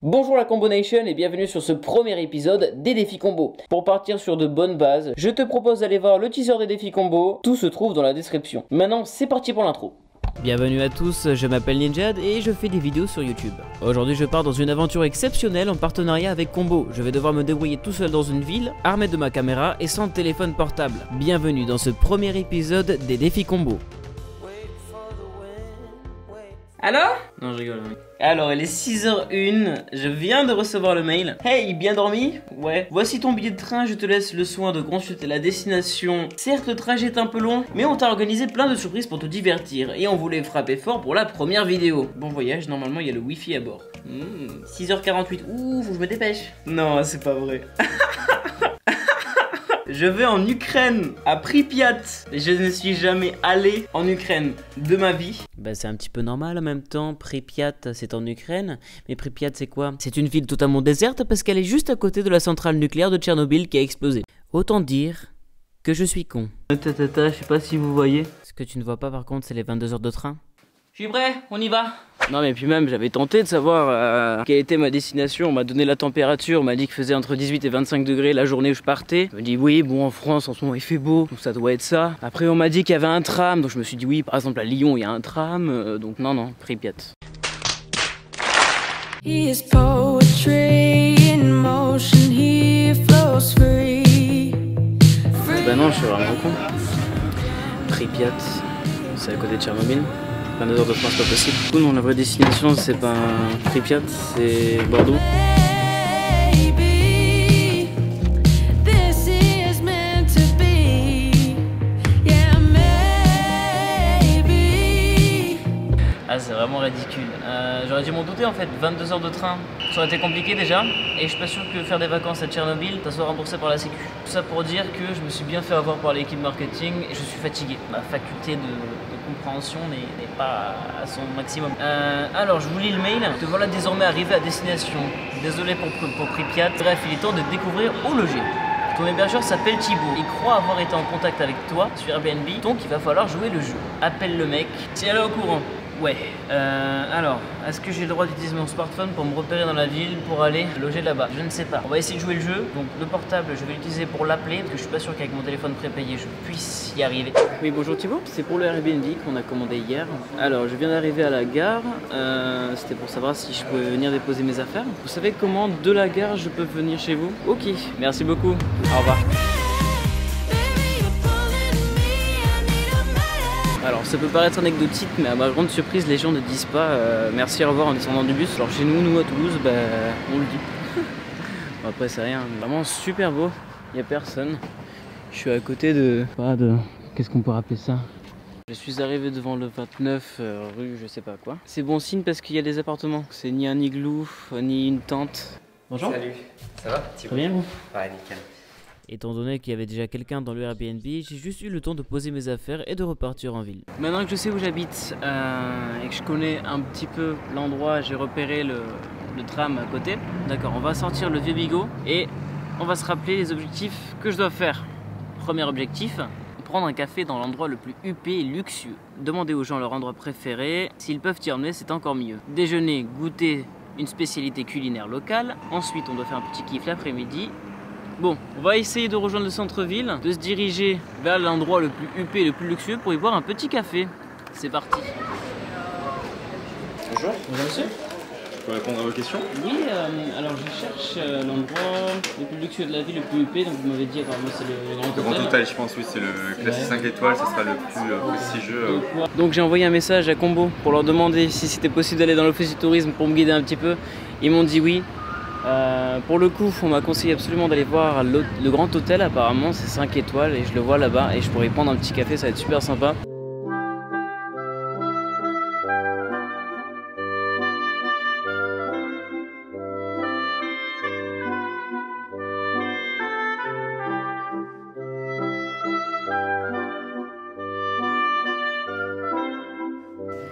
Bonjour la Combo Nation et bienvenue sur ce premier épisode des défis combo. Pour partir sur de bonnes bases, je te propose d'aller voir le teaser des défis combo, tout se trouve dans la description. Maintenant c'est parti pour l'intro. Bienvenue à tous, je m'appelle Ninjad et je fais des vidéos sur YouTube. Aujourd'hui je pars dans une aventure exceptionnelle en partenariat avec Combo. Je vais devoir me débrouiller tout seul dans une ville, armé de ma caméra et sans téléphone portable. Bienvenue dans ce premier épisode des défis combo. Alors? Non je rigole. Alors il est 6h01, je viens de recevoir le mail. Hey, bien dormi? Ouais. Voici ton billet de train, je te laisse le soin de consulter la destination. Certes le trajet est un peu long, mais on t'a organisé plein de surprises pour te divertir. Et on voulait frapper fort pour la première vidéo. Bon voyage, normalement il y a le wifi à bord. 6h48, ouh, faut que je me dépêche. Non, c'est pas vrai. Je vais en Ukraine, à Pripyat. Je ne suis jamais allé en Ukraine de ma vie. Bah c'est un petit peu normal en même temps, Pripyat c'est en Ukraine, mais Pripyat c'est quoi? C'est une ville totalement déserte parce qu'elle est juste à côté de la centrale nucléaire de Tchernobyl qui a explosé. Autant dire que je suis con. Je sais pas si vous voyez. Ce que tu ne vois pas par contre c'est les 22 heures de train. Je suis prêt, on y va. Non mais puis même j'avais tenté de savoir quelle était ma destination, on m'a donné la température, on m'a dit qu'il faisait entre 18 et 25 degrés la journée où je partais. Je me dis oui bon en France en ce moment il fait beau, donc ça doit être ça. Après on m'a dit qu'il y avait un tram, donc je me suis dit oui par exemple à Lyon il y a un tram, donc non, Pripyat. Bah non je suis vraiment con. Pripyat, c'est à côté de Tchernobyl. 22 heures de train, c'est pas possible. Du coup, non, la vraie destination, c'est pas Pripyat, c'est Bordeaux. Ah, c'est vraiment ridicule. J'aurais dû m'en douter en fait. 22 heures de train, ça aurait été compliqué déjà. Et je suis pas sûr que faire des vacances à Tchernobyl, ça soit remboursé par la Sécu. Tout ça pour dire que je me suis bien fait avoir par l'équipe marketing et je suis fatigué. Ma faculté de compréhension n'est pas à son maximum. Alors, je vous lis le mail. Te voilà désormais arrivé à destination. Désolé pour Pripyat. Bref, il est temps de découvrir où loger. Ton hébergeur s'appelle Thibaut. Il croit avoir été en contact avec toi sur Airbnb, donc il va falloir jouer le jeu. Appelle le mec. Si elle est au courant. Ouais, alors, est-ce que j'ai le droit d'utiliser mon smartphone pour me repérer dans la ville pour aller loger là-bas? Je ne sais pas. On va essayer de jouer le jeu. Donc le portable, je vais l'utiliser pour l'appeler parce que je suis pas sûr qu'avec mon téléphone prépayé je puisse y arriver. Oui, bonjour Thibaut, c'est pour le Airbnb qu'on a commandé hier. Alors, je viens d'arriver à la gare. C'était pour savoir si je pouvais venir déposer mes affaires. Vous savez comment de la gare je peux venir chez vous? Ok, merci beaucoup. Au revoir. Alors ça peut paraître anecdotique mais à ma grande surprise les gens ne disent pas merci au revoir en descendant du bus. Alors chez nous à Toulouse on le dit. Bon, après c'est rien, vraiment super beau, il n'y a personne. Je suis à côté de qu'est-ce qu'on peut rappeler ça? Je suis arrivé devant le 29 rue je sais pas quoi. C'est bon signe parce qu'il y a des appartements, c'est ni un igloo ni une tente. Bonjour. Salut, ça va? Très bien vous? Ouais, nickel. Étant donné qu'il y avait déjà quelqu'un dans le Airbnb, j'ai juste eu le temps de poser mes affaires et de repartir en ville. Maintenant que je sais où j'habite et que je connais un petit peu l'endroit, j'ai repéré le tram à côté. D'accord, on va sortir le vieux bigot et on va se rappeler les objectifs que je dois faire. Premier objectif, prendre un café dans l'endroit le plus huppé et luxueux. Demander aux gens leur endroit préféré, s'ils peuvent y emmener c'est encore mieux. Déjeuner, goûter une spécialité culinaire locale. Ensuite on doit faire un petit kiff l'après-midi. Bon, on va essayer de rejoindre le centre-ville, de se diriger vers l'endroit le plus huppé et le plus luxueux pour y boire un petit café. C'est parti. Bonjour. Bonjour monsieur. Je peux répondre à vos questions? Oui, alors je cherche l'endroit le plus luxueux de la ville, le plus huppé, donc vous m'avez dit apparemment c'est le Grand Hôtel. Le Grand Hôtel, je pense, oui, c'est le classique 5 étoiles, ça sera le plus prestigieux. Donc j'ai envoyé un message à Combo pour leur demander si c'était possible d'aller dans l'office du tourisme pour me guider un petit peu. Ils m'ont dit oui. Pour le coup, on m'a conseillé absolument d'aller voir le Grand Hôtel, apparemment c'est 5 étoiles et je le vois là-bas et je pourrais y prendre un petit café, ça va être super sympa.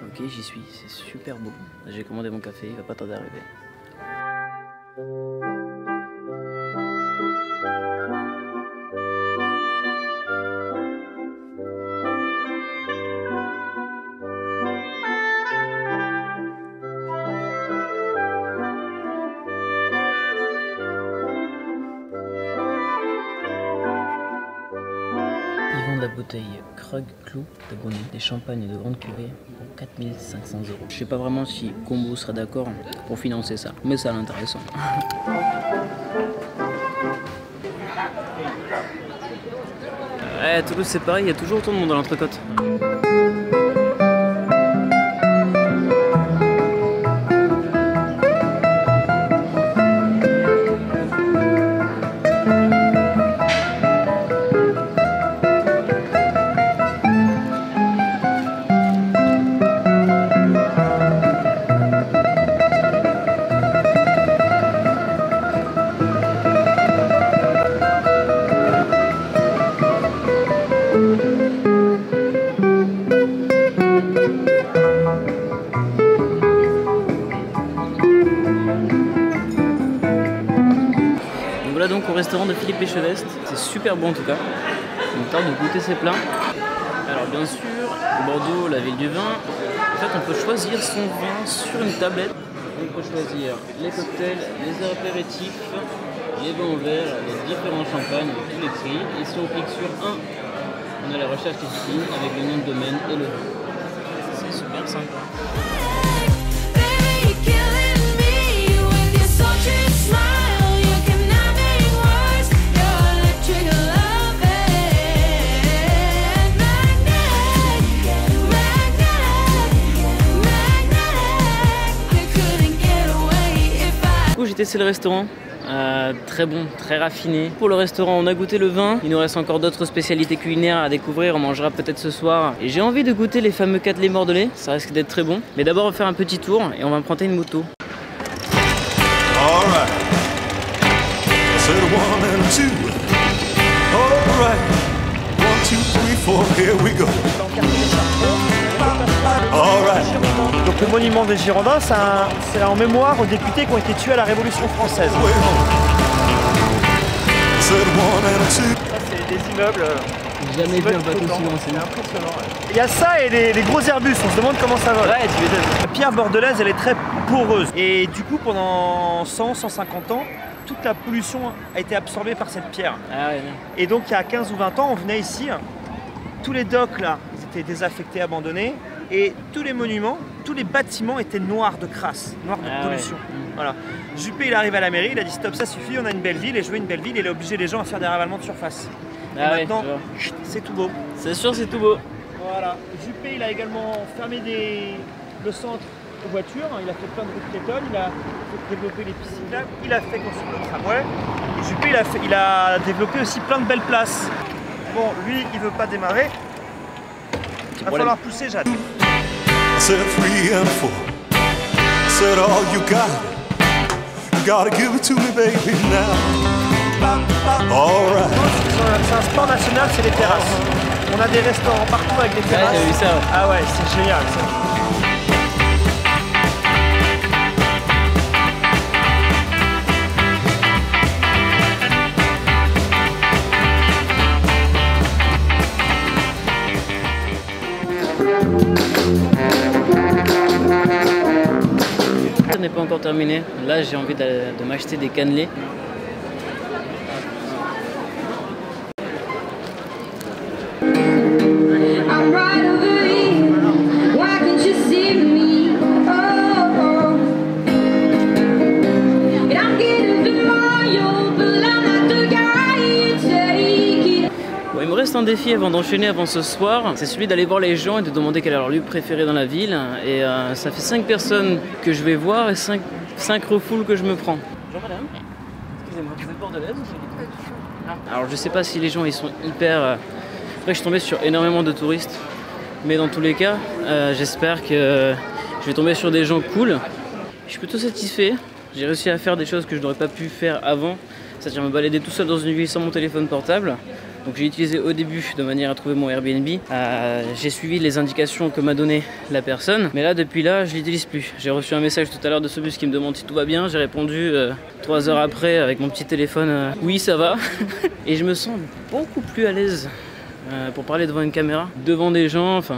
Ok, j'y suis, c'est super beau. J'ai commandé mon café, il va pas tarder à arriver. de la bouteille Krug Clou d'abonné, des champagnes de grande cuvée pour 4500 €. Je sais pas vraiment si Combo sera d'accord pour financer ça, mais ça a l'intéressant. Ouais, à Toulouse c'est pareil, il y a toujours autant de monde dans l'entrecôte. Voilà donc au restaurant de Philippe Etchebest, c'est super bon en tout cas, on tarde de goûter ces plats. Alors bien sûr, Bordeaux, la ville du vin, en fait on peut choisir son vin sur une tablette. On peut choisir les cocktails, les apéritifs, les vins verts, les différents champagnes, tous les prix. Et si on clique sur un, on a la recherche ici avec le nom de domaine et le vin. C'est super sympa. J'ai testé le restaurant, très bon, très raffiné. Pour le restaurant, on a goûté le vin. Il nous reste encore d'autres spécialités culinaires à découvrir. On mangera peut-être ce soir. Et j'ai envie de goûter les fameux Catelet bordelais. Ça risque d'être très bon. Mais d'abord, on va faire un petit tour et on va emprunter une moto. Donc le monument des Girondins, c'est en mémoire aux députés qui ont été tués à la Révolution française. Ça c'est des immeubles. J'ai jamais vu un bateau si long, c'est impressionnant. Il y a ça et les gros Airbus, on se demande comment ça vole. Ouais, tu m'étonnes. La pierre bordelaise, elle est très poreuse. Et du coup, pendant 100-150 ans, toute la pollution a été absorbée par cette pierre. Ah ouais, et donc il y a 15 ou 20 ans, on venait ici, tous les docks là, ils étaient désaffectés, abandonnés. Et tous les monuments, tous les bâtiments étaient noirs de crasse, noirs de pollution. Ouais. Voilà. Juppé, il arrive à la mairie, il a dit stop, ça suffit, on a une belle ville, et je veux une belle ville, il a obligé les gens à faire des ravalements de surface. Et maintenant, c'est tout beau. C'est sûr, c'est tout beau. Voilà. Juppé, il a également fermé le centre aux voitures, il a fait plein de routes piétonnes, il a fait développer les pistes cyclables, il a fait construire le tramway. Et Juppé, il a développé aussi plein de belles places. Bon, lui, il veut pas démarrer. Il va falloir pousser, Jade. Said 3 and 4. Said all you got. Gotta give it to me, baby, now. All right. C'est un sport national, c'est les terrasses. On a des restaurants partout avec des terrasses. Ouais, j'ai vu ça. Ouais. Ah ouais, c'est génial ça. N'est pas encore terminé. Là, j'ai envie de m'acheter des cannelés. Il me reste un défi avant d'enchaîner avant ce soir, c'est celui d'aller voir les gens et de demander quel est leur lieu préféré dans la ville. Et ça fait 5 personnes que je vais voir et 5 refoules que je me prends. Bonjour madame, excusez-moi, vous êtes bordelaise ou alors je sais pas si les gens ils sont hyper... Après je suis tombé sur énormément de touristes, mais dans tous les cas, j'espère que je vais tomber sur des gens cool. Je suis plutôt satisfait, j'ai réussi à faire des choses que je n'aurais pas pu faire avant, c'est-à-dire me balader tout seul dans une ville sans mon téléphone portable. Donc j'ai utilisé au début de manière à trouver mon Airbnb. J'ai suivi les indications que m'a donné la personne. Mais là, depuis là, je l'utilise plus. J'ai reçu un message tout à l'heure de ce bus qui me demande si tout va bien. J'ai répondu 3 heures après avec mon petit téléphone oui, ça va. Et je me sens beaucoup plus à l'aise pour parler devant une caméra, devant des gens, enfin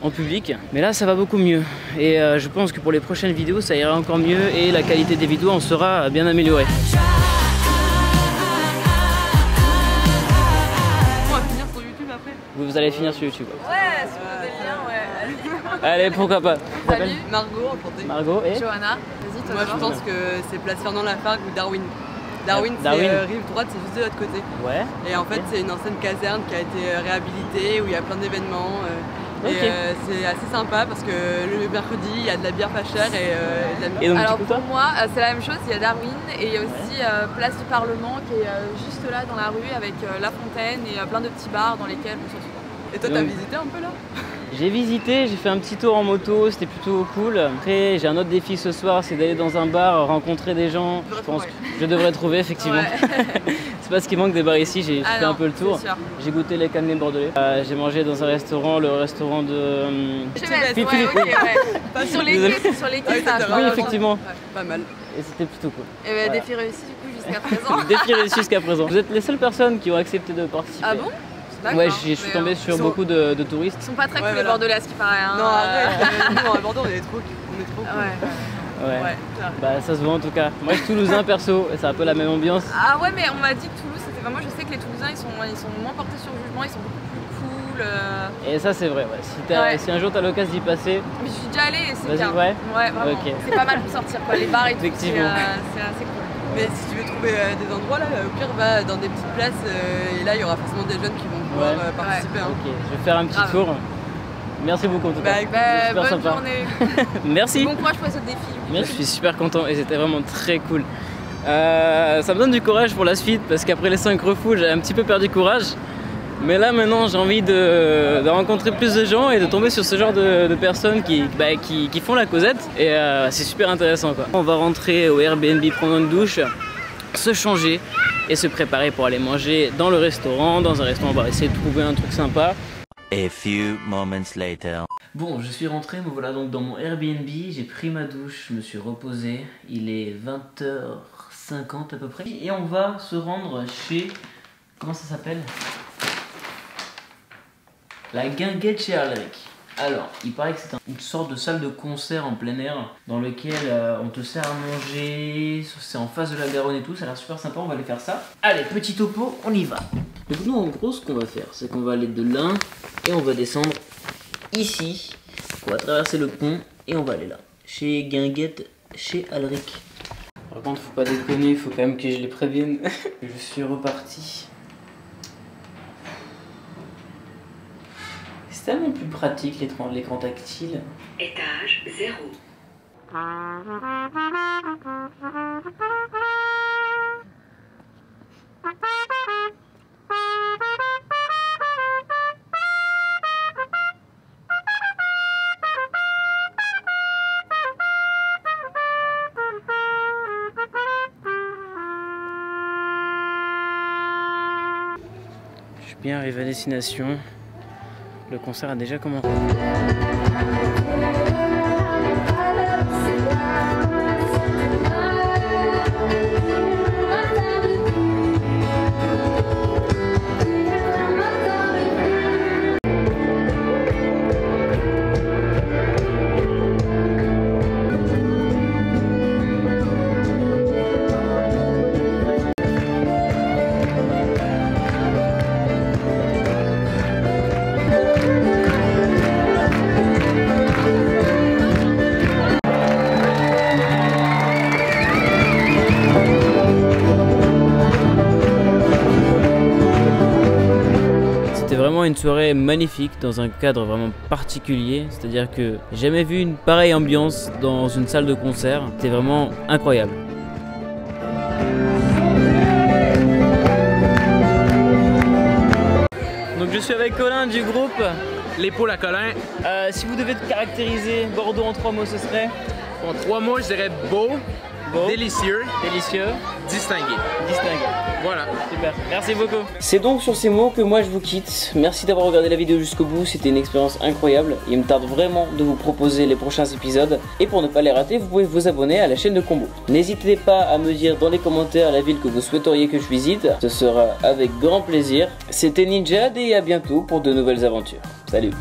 en public. Mais là, ça va beaucoup mieux. Et je pense que pour les prochaines vidéos, ça ira encore mieux et la qualité des vidéos en sera bien améliorée. Vous allez finir sur YouTube. Ouais, si vous avez le lien, ouais. Allez, pourquoi pas. Salut, Margot, enchantée. Margot et Johanna, vas-y, toi. Moi je pense que c'est Place Fernand-Lafargue ou Darwin. Darwin, c'est rive droite, c'est juste de l'autre côté. Ouais. Et en fait, c'est une ancienne caserne qui a été réhabilitée, où il y a plein d'événements. Ok. Et c'est assez sympa parce que le mercredi, il y a de la bière pas chère et de la Et donc, Alors du coup, pour toi moi, c'est la même chose, il y a Darwin et il y a aussi Place du Parlement qui est juste là dans la rue avec la fontaine et plein de petits bars dans lesquels on se retrouve. Et toi, t'as visité un peu là? J'ai visité, j'ai fait un petit tour en moto, c'était plutôt cool. Après, j'ai un autre défi ce soir, c'est d'aller dans un bar, rencontrer des gens. Je pense que je devrais trouver effectivement. Ouais. C'est pas ce qui manque des bars ici, j'ai fait un peu le tour. J'ai goûté les cannelés bordelais. J'ai mangé dans un restaurant, le restaurant de... Philippe, ouais, ok, ouais. Sur les quais, ça Oui, effectivement. Ouais, pas mal. Et c'était plutôt cool. Et bah, défi réussi du coup jusqu'à présent. Défi réussi jusqu'à présent. Vous êtes les seules personnes qui ont accepté de participer. Ah bon? Ouais, je suis tombé sur beaucoup de touristes. Ils sont pas très cool les Bordelais à ce qui paraît. Hein. Non, arrête, nous à Bordeaux on est trop cool. Ouais. Bah ça se voit en tout cas. Moi je suis toulousain perso, et c'est un peu la même ambiance. Ah ouais, mais on m'a dit que Toulouse c'était vraiment. Je sais que les Toulousains ils sont moins portés sur le jugement, ils sont beaucoup plus cool. Et ça c'est vrai, ouais. Si un jour t'as l'occasion d'y passer. Mais je suis déjà allée et c'est Vas-y, bien. ouais. Ouais, vraiment. Ok. C'est pas mal pour sortir quoi, les bars et tout. Effectivement. C'est assez cool. Mais si tu veux trouver des endroits là, au pire va dans des petites places et là il y aura forcément des jeunes qui vont pouvoir participer. Hein. Ok, je vais faire un petit tour. Merci beaucoup en tout cas. Super bonne sympa. journée. Merci. Bon courage pour ce défi. Je suis super content et c'était vraiment très cool. Ça me donne du courage pour la suite parce qu'après les 5 refous j'avais un petit peu perdu courage. Mais là maintenant j'ai envie de rencontrer plus de gens et de tomber sur ce genre de personnes qui font la causette et c'est super intéressant quoi. On va rentrer au Airbnb, prendre une douche, se changer et se préparer pour aller manger dans le restaurant. Dans un restaurant on va essayer de trouver un truc sympa. A few moments later. Bon, je suis rentré, me voilà donc dans mon Airbnb, j'ai pris ma douche, je me suis reposé, il est 20h50 à peu près. Et on va se rendre chez... Comment ça s'appelle? La Guinguette chez Alric. Alors, il paraît que c'est une sorte de salle de concert en plein air dans lequel on te sert à manger, c'est en face de la Garonne et tout, ça a l'air super sympa, on va aller faire ça. Allez, petit topo, on y va. Donc nous, en gros, ce qu'on va faire, c'est qu'on va aller de là et on va descendre ici. On va traverser le pont et on va aller là, chez Guinguette, chez Alric. Par contre, faut pas déconner, il faut quand même que je les prévienne. Je suis reparti. C'est tellement plus pratique l'écran tactile. Étage 0. Je suis bien arrivé à destination. Le concert a déjà commencé. Une soirée magnifique dans un cadre vraiment particulier, c'est-à-dire que j'ai jamais vu une pareille ambiance dans une salle de concert, c'était vraiment incroyable. Donc je suis avec Colin du groupe L'épaule à Colin. Si vous devez caractériser Bordeaux en 3 mots, ce serait? En 3 mots, je dirais beau, délicieux, distingué. Voilà. Super, merci beaucoup. C'est donc sur ces mots que moi je vous quitte. Merci d'avoir regardé la vidéo jusqu'au bout, c'était une expérience incroyable. Il me tarde vraiment de vous proposer les prochains épisodes. Et pour ne pas les rater, vous pouvez vous abonner à la chaîne de Combo. N'hésitez pas à me dire dans les commentaires la ville que vous souhaiteriez que je visite. Ce sera avec grand plaisir. C'était Ninja et à bientôt pour de nouvelles aventures. Salut.